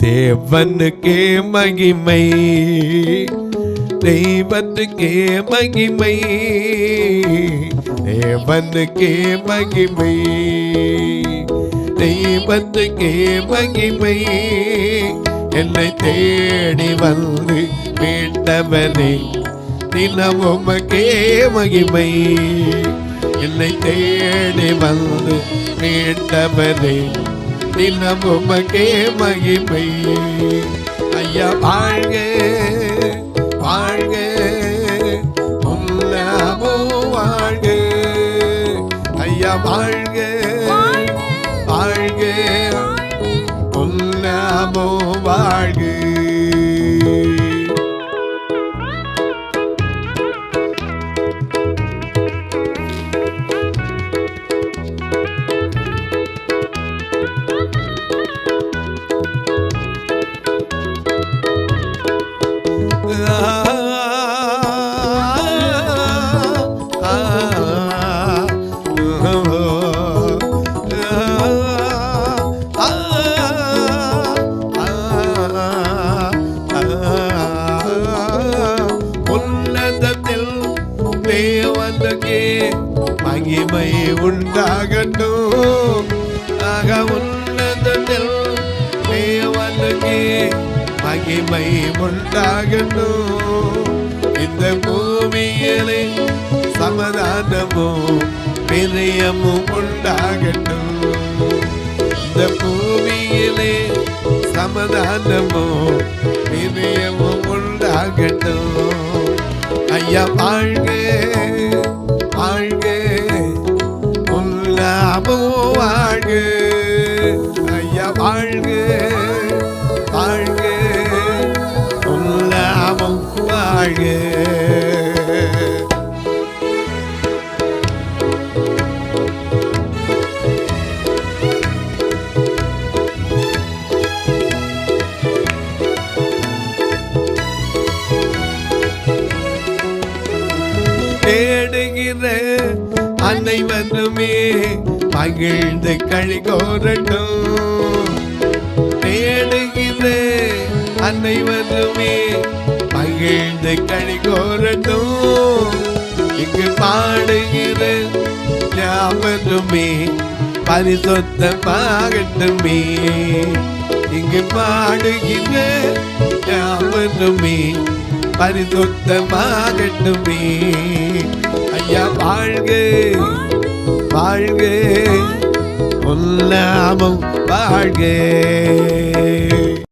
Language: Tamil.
தேவனுக்கே மகிமை, தெய்வத்துக்கே மகிமை, தேவனுக்கே மகிமை, தெய்வத்துக்கே மகிமை. என்னை தேடி வந்து மீட்டவனே தினம் உமக்கே மகிமை. என்னை தேடி வந்து மீட்டவனே தினம் உமக்கே மகிமை. ஐயா வாழ்க வாழ்க உல்லாமோ வாழ்க. ஐயா வாழ்க வாழ்க உல்லாமோ வாழ்க. உன்னதத்தில் தேவனுக்கே மகிமை உண்டாகட்டும். ஆக உன்னதத்தில் தேவனுக்கே மகிமை உண்டாகட்டும். இந்த பூமியிலே சமாதானமும் பிரியமும் உண்டாகட்டும். இந்த பூமியிலே சமாதானமும் பிரியமும் உண்டாகட்டும். ஐயா வாழ்க வாழ்க உல்லாமோ வாழ்க. ஐயா வாழ்க வாழ்க உல்லாமோ வாழ்க. தேடுகிற அனைவருமே மகிழ்ந்து களி கோரட்டும். தேடுகிற அனைவருமே மகிழ்ந்து களி கோரட்டும். இங்கு பாடுகிற யாவருமே பரிசுத்தமாகட்டுமே. இங்கு பாடுகிற யாவருமே பரிசுத்தமாகட்டுமே. ஐயா வாழ்க வாழ்க உல்லாமம் வாழ்க.